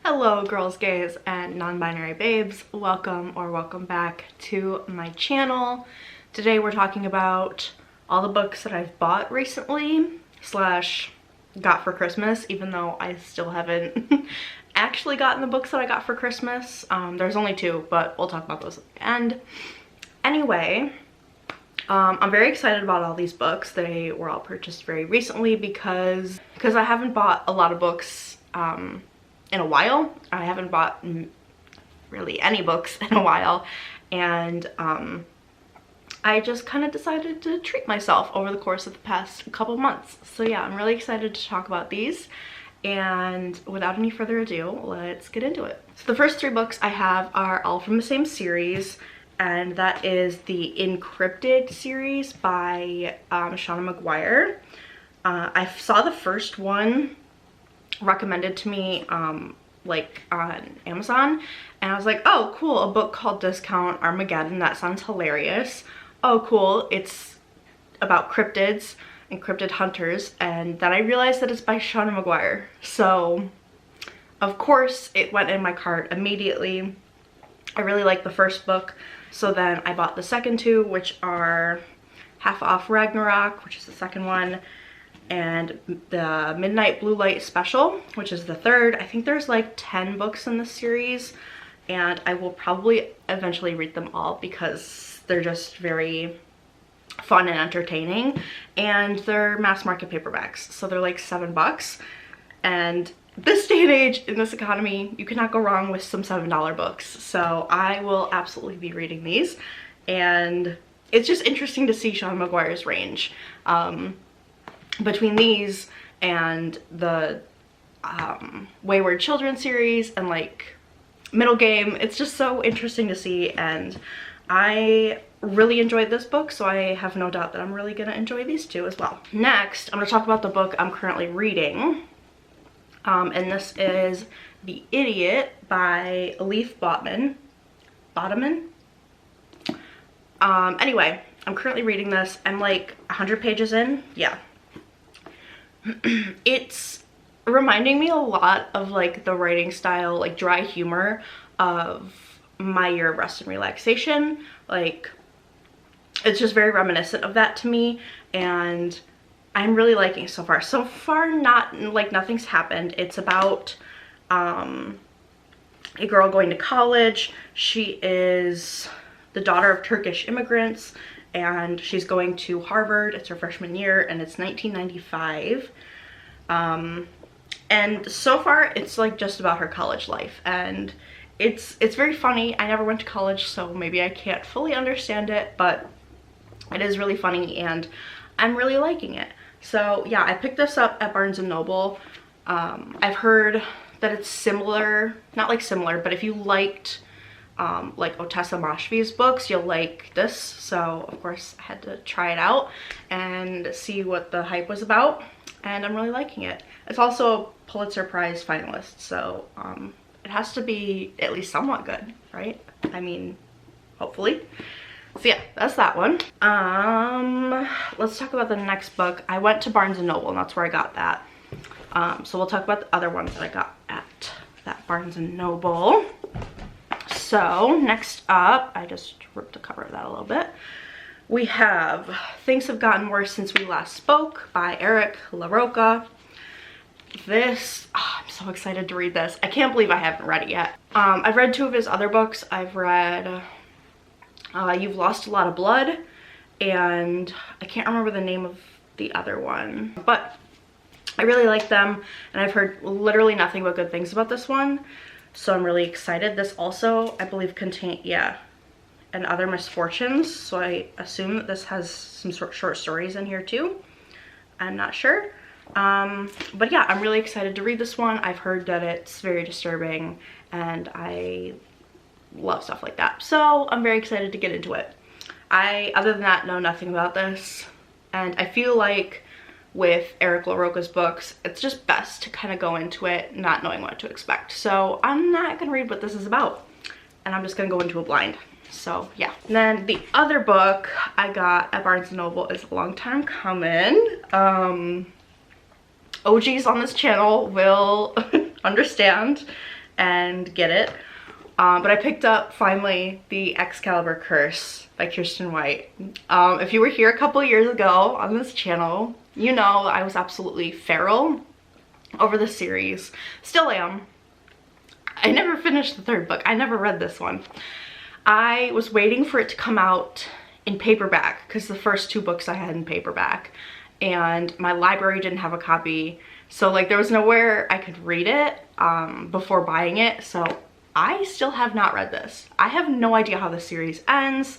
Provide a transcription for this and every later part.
Hello girls, gays, and non-binary babes. Welcome back to my channel. Today we're talking about all the books that I've bought recently slash got for Christmas, even though I still haven't actually gotten the books that I got for Christmas. There's only two, but we'll talk about those at the end. Anyway, I'm very excited about all these books. They were all purchased very recently because I haven't bought a lot of books in a while. I haven't bought really any books in a while, and I just kind of decided to treat myself over the course of the past couple months. So yeah, I'm really excited to talk about these, and without any further ado, let's get into it. So the first three books I have are all from the same series, and that is the Encrypted series by Shauna McGuire. I saw the first one recommended to me like on Amazon, and I was like, oh cool, a book called Discount Armageddon, that sounds hilarious. Oh cool, it's about cryptids and cryptid hunters. And then I realized that it's by Shauna McGuire, so of course it went in my cart immediately. I really liked the first book, so then I bought the second two, which are Half Off Ragnarok, which is the second one, and the Midnight Blue Light Special, which is the third. I think there's like 10 books in this series, and I will probably eventually read them all because they're just very fun and entertaining, and they're mass market paperbacks, so they're like $7. And this day and age, in this economy, you cannot go wrong with some $7 books. So I will absolutely be reading these, and it's just interesting to see Shauna McGuire's range. Between these and the Wayward Children series and like Middle Game, it's just so interesting to see, and I really enjoyed this book, so I have no doubt that I'm really gonna enjoy these two as well. Next, I'm gonna talk about the book I'm currently reading, and this is The Idiot by Elif Botman. Anyway, I'm currently reading this. I'm like 100 pages in. Yeah. It's reminding me a lot of like the writing style, like dry humor of My Year of Rest and Relaxation. Like, it's just very reminiscent of that to me, and I'm really liking it so far. So far, nothing's happened. It's about a girl going to college. She is the daughter of Turkish immigrants, and she's going to Harvard. It's her freshman year, and it's 1995. And so far it's like just about her college life, and it's very funny. I never went to college, so maybe I can't fully understand it, but it is really funny, and I'm really liking it. So yeah, I picked this up at Barnes & Noble. I've heard that it's similar, not like similar, but if you liked like Ottessa Moshfegh's books, you'll like this. So of course I had to try it out and see what the hype was about, and I'm really liking it. It's also a Pulitzer Prize finalist, so it has to be at least somewhat good, right? I mean, hopefully. So yeah, that's that one. Let's talk about the next book. I went to Barnes & Noble, and that's where I got that. So we'll talk about the other ones that I got at that Barnes & Noble. So next up, I just ripped the cover of that a little bit. We have Things Have Gotten Worse Since We Last Spoke by Eric LaRocca. This, I'm so excited to read this. I can't believe I haven't read it yet. I've read two of his other books. I've read You've Lost a Lot of Blood, and I can't remember the name of the other one, but I really like them, and I've heard literally nothing but good things about this one, so I'm really excited. This also, I believe, contains, yeah, and Other Misfortunes, so I assume that this has some short stories in here too. I'm not sure. But yeah, I'm really excited to read this one. I've heard that it's very disturbing, and I love stuff like that, so I'm very excited to get into it. I, other than that, know nothing about this, and I feel like with Eric LaRocca's books, it's just best to kind of go into it not knowing what to expect. So I'm not gonna read what this is about, and I'm just gonna go into a blind. So yeah. And then the other book I got at Barnes & Noble is a long time coming. OGs on this channel will understand. and get it. But I picked up finally the Excalibur Curse by Kirsten White. If you were here a couple years ago on this channel, you know I was absolutely feral over the series. Still am. I never finished the third book. I never read this one. I was waiting for it to come out in paperback because the first two books I had in paperback, and my library didn't have a copy, so like there was nowhere I could read it before buying it. So I still have not read this. I have no idea how the series ends.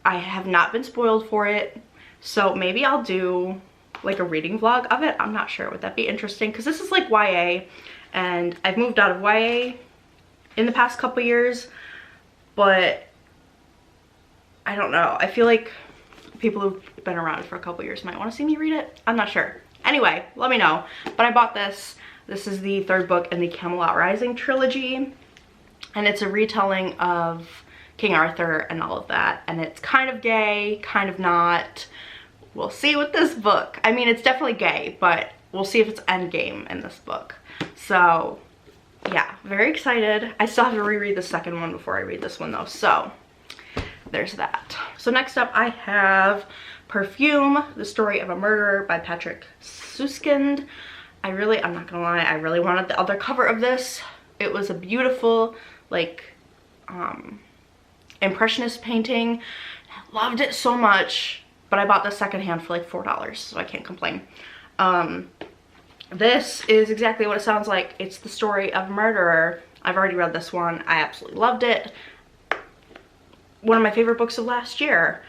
I have not been spoiled for it, so maybe I'll do like a reading vlog of it. I'm not sure. Would that be interesting? Because this is like YA, and I've moved out of YA in the past couple years, but I don't know. I feel like people who've been around for a couple years might want to see me read it. I'm not sure. Anyway, let me know. But I bought this. This is the third book in the Camelot Rising trilogy, and it's a retelling of King Arthur and all of that, and it's kind of gay, kind of not. We'll see with this book. I mean, it's definitely gay, but we'll see if it's endgame in this book. So yeah, very excited. I still have to reread the second one before I read this one though, so there's that. So next up I have Perfume, The Story of a Murderer by Patrick Suskind. I'm not gonna lie, I really wanted the other cover of this. It was a beautiful, like, impressionist painting. I loved it so much, but I bought the secondhand for like $4, so I can't complain. This is exactly what it sounds like. It's the story of a murderer. I've already read this one. I absolutely loved it. One of my favorite books of last year.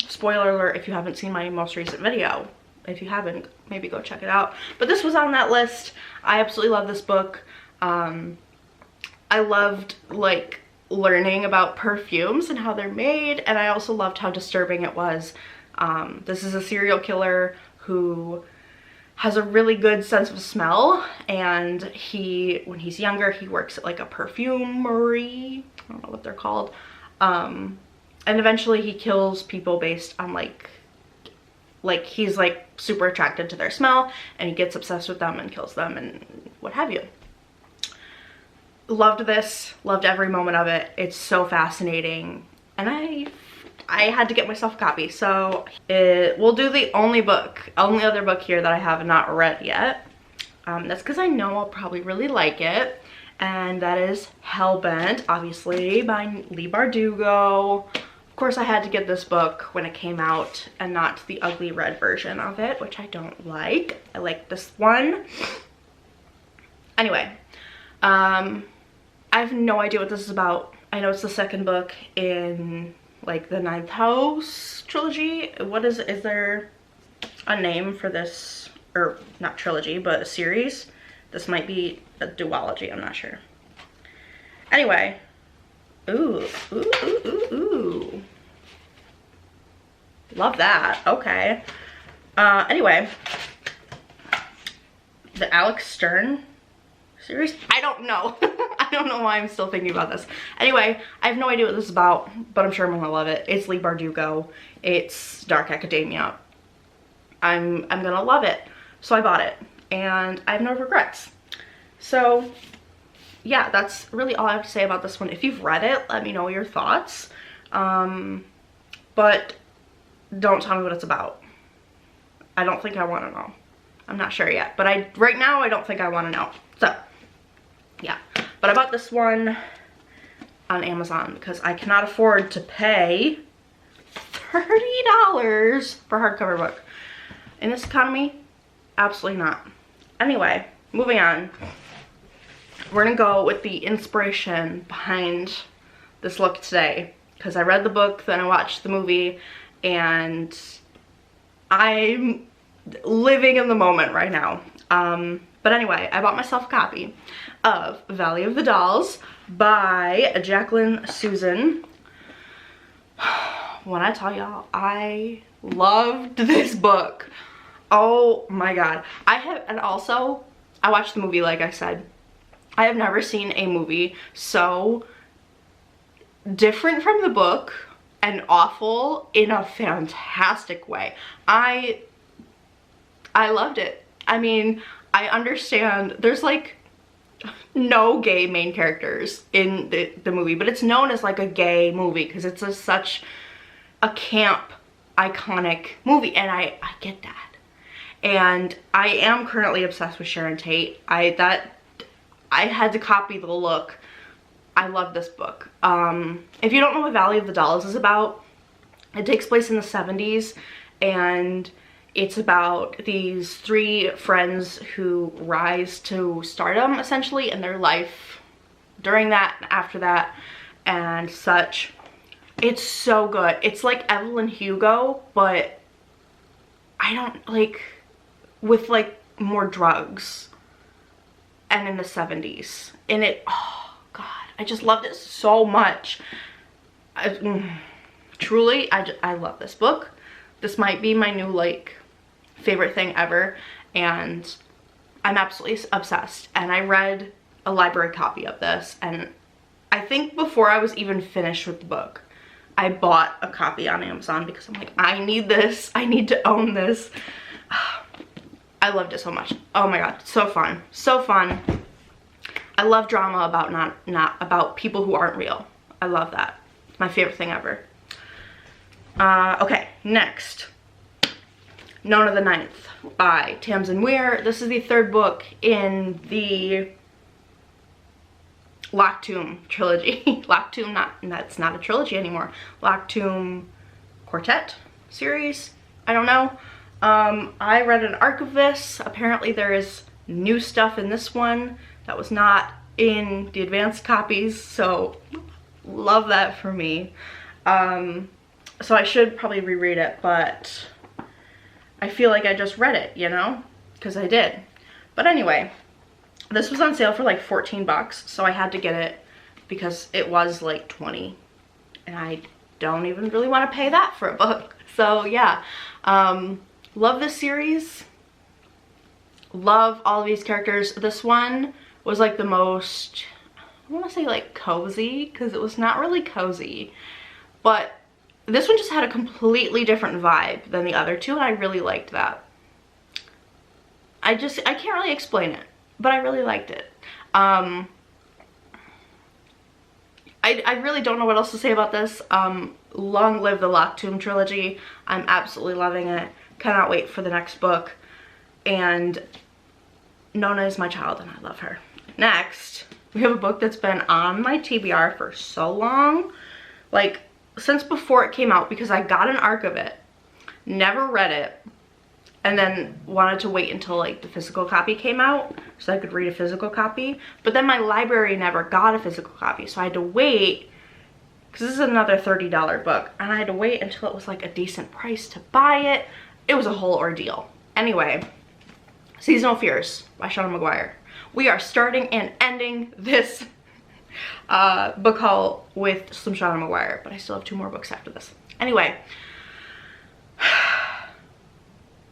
Spoiler alert if you haven't seen my most recent video. If you haven't, maybe go check it out. But this was on that list. I absolutely love this book. I loved like learning about perfumes and how they're made, and I also loved how disturbing it was. This is a serial killer who has a really good sense of smell, and when he's younger, he works at like a perfumery. I don't know what they're called. And eventually he kills people based on like he's like super attracted to their smell, and he gets obsessed with them and kills them and what have you. Loved this, loved every moment of it. It's so fascinating, and I had to get myself a copy. So we'll do the only other book here that I have not read yet. That's because I know I'll probably really like it, and that is Hellbent, obviously, by Leigh Bardugo. Of course, I had to get this book when it came out and not the ugly red version of it, which I don't like. I like this one. Anyway, I have no idea what this is about. I know it's the second book in like the Ninth House trilogy. What is there a name for this? Or not trilogy, but a series? This might be a duology, I'm not sure. Anyway. Ooh. Love that. Okay. Anyway. The Alex Stern series? I don't know. I don't know why I'm still thinking about this. Anyway, I have no idea what this is about, but I'm sure I'm gonna love it. It's Leigh Bardugo. It's dark academia. I'm gonna love it. So I bought it, and I have no regrets. So yeah, that's really all I have to say about this one. If you've read it, let me know your thoughts. But don't tell me what it's about. I don't think I want to know. I'm not sure yet, but right now I don't think I want to know. So yeah, but I bought this one on Amazon because I cannot afford to pay $30 for a hardcover book. In this economy, absolutely not. Anyway, moving on. We're gonna go with the inspiration behind this look today, because I read the book, then I watched the movie, and I'm living in the moment right now. But anyway, I bought myself a copy of Valley of the Dolls by Jacqueline Susan. When I tell y'all, I loved this book. Oh my god. And also, I watched the movie, like I said. I have never seen a movie so different from the book and awful in a fantastic way. I loved it. I mean, I understand there's like no gay main characters in the movie, but it's known as like a gay movie because it's such a camp, iconic movie, and I get that. And I am currently obsessed with Sharon Tate. I had to copy the look. I love this book. If you don't know what Valley of the Dolls is about, it takes place in the 70s, and it's about these 3 friends who rise to stardom, essentially, in their life during that and after that and such. It's so good. It's like Evelyn Hugo, but I don't like, with like more drugs, and in the 70s. And it, oh God, I just loved it so much. Truly, I love this book. This might be my new like favorite thing ever, and I'm absolutely obsessed. And I read a library copy of this, and I think before I was even finished with the book, I bought a copy on Amazon because I'm like, I need this. I need to own this. I loved it so much. Oh my God, so fun. So fun. I love drama about not about people who aren't real. I love that. It's my favorite thing ever. Okay, next. Nona the Ninth by Tamsin Ware. This is the 3rd book in the Locked Tomb trilogy. Locked Tomb, that's not a trilogy anymore. Locked Tomb Quartet series. I don't know. I read an arc of this. Apparently there is new stuff in this one that was not in the advanced copies, so love that for me. So I should probably reread it, but I feel like I just read it, you know, because I did. But anyway, this was on sale for like 14 bucks, so I had to get it because it was like 20, and I don't even really want to pay that for a book. So yeah, love this series. Love all of these characters. This one was like the most, I want to say like cozy, because it was not really cozy, but this one just had a completely different vibe than the other 2, and I really liked that. I can't really explain it, but I really liked it. I really don't know what else to say about this. Long live the Locked Tomb trilogy. I'm absolutely loving it. Cannot wait for the next book. And Nona is my child, and I love her. Next, we have a book that's been on my TBR for so long. Like, since before it came out, because I got an arc of it, never read it, and then wanted to wait until like the physical copy came out so I could read a physical copy. But then my library never got a physical copy, so I had to wait, because this is another $30 book, and I had to wait until it was like a decent price to buy it. It was a whole ordeal. Anyway, Seasonal Fears by Shauna McGuire. We are starting and ending this book haul with some Shauna McGuire, but I still have 2 more books after this. Anyway,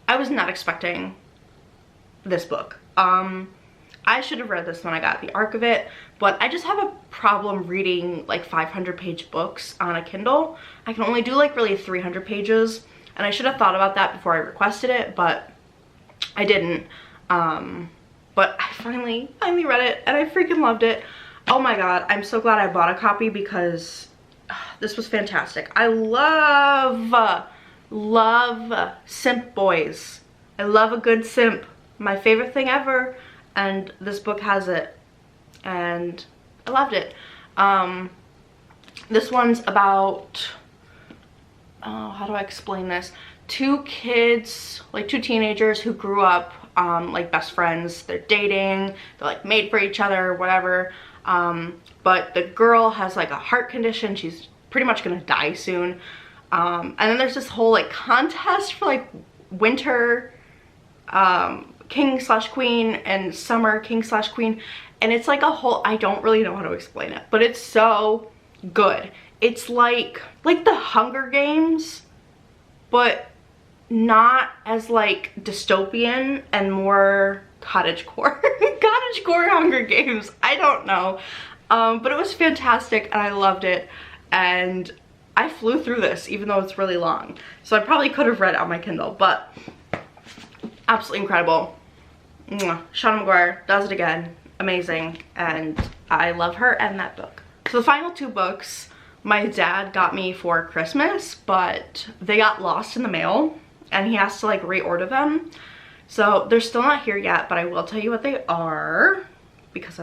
I was not expecting this book. I should have read this when I got the arc of it, but I just have a problem reading like 500-page books on a Kindle. I can only do like really 300 pages, and I should have thought about that before I requested it, but I didn't. But I finally read it, and I freaking loved it. Oh my God, I'm so glad I bought a copy because this was fantastic. I love simp boys. I love a good simp. My favorite thing ever, and this book has it, and I loved it. This one's about, how do I explain this? 2 kids, like 2 teenagers who grew up like best friends. They're dating, they're like made for each other, whatever. But the girl has like a heart condition. She's pretty much gonna die soon. And then there's this whole like contest for like winter king/queen and summer king/queen. And it's like a whole, I don't really know how to explain it, but it's so good. It's like the Hunger Games, but not as like dystopian and more cottagecore. Cottagecore Hunger Games. I don't know. But it was fantastic, and I loved it. And I flew through this, even though it's really long. So I probably could have read it on my Kindle, but absolutely incredible. Shauna McGuire does it again. amazing, and I love her and that book. So the final two books my dad got me for Christmas, but they got lost in the mail and he has to like reorder them. So they're still not here yet, but I will tell you what they are because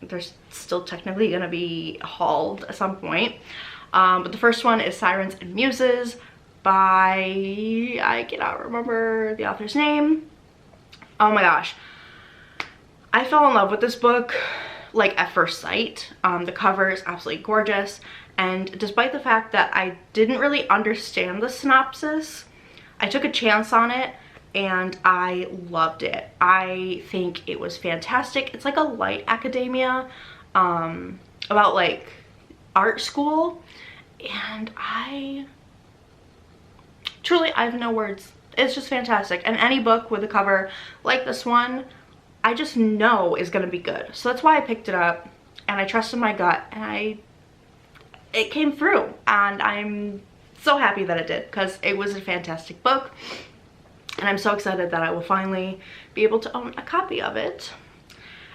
they're still technically gonna be hauled at some point. But the first one is Sirens Muses by, I cannot remember the author's name. Oh my gosh. I fell in love with this book like at first sight. The cover is absolutely gorgeous, and despite the fact that I didn't really understand the synopsis, I took a chance on it and I loved it. I think it was fantastic. It's like a light academia about like art school, and I have no words. It's just fantastic. And any book with a cover like this one, I just know is gonna be good. So that's why I picked it up, and I trusted my gut, and it came through, and I'm so happy that it did because it was a fantastic book, and I'm so excited that I will finally be able to own a copy of it.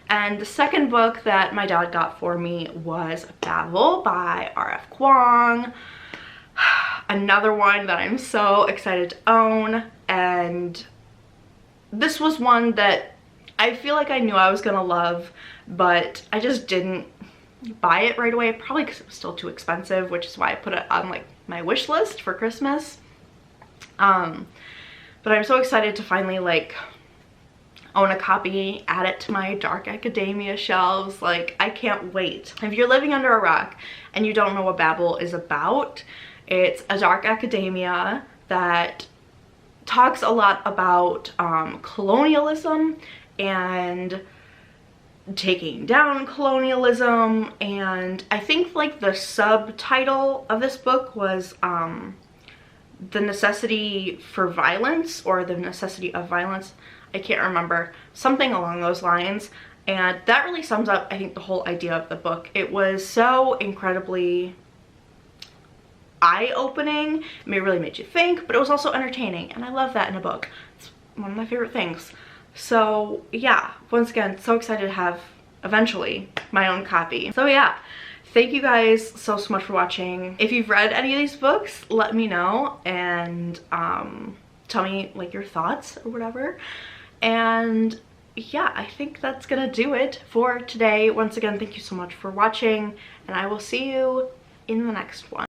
And the second book that my dad got for me was Babel by R.F. Kuang. Another one that I'm so excited to own, and this was one that I feel like I knew I was gonna love, but I just didn't buy it right away, probably because it was still too expensive, which is why I put it on like my wish list for Christmas. But I'm so excited to finally like own a copy, add it to my dark academia shelves. Like, I can't wait. If you're living under a rock and you don't know what Babel is about, it's a dark academia that talks a lot about colonialism and taking down colonialism, and I think like the subtitle of this book was the necessity for violence, or the necessity of violence. I can't remember, something along those lines, and that really sums up I think the whole idea of the book. It was so incredibly eye-opening. It really made you think, but it was also entertaining, and I love that in a book. It's one of my favorite things. So yeah, once again, so excited to have eventually my own copy. So yeah, thank you guys so much for watching. If you've read any of these books, let me know, and tell me like your thoughts or whatever. And yeah, I think that's gonna do it for today. Once again, thank you so much for watching, and I will see you in the next one.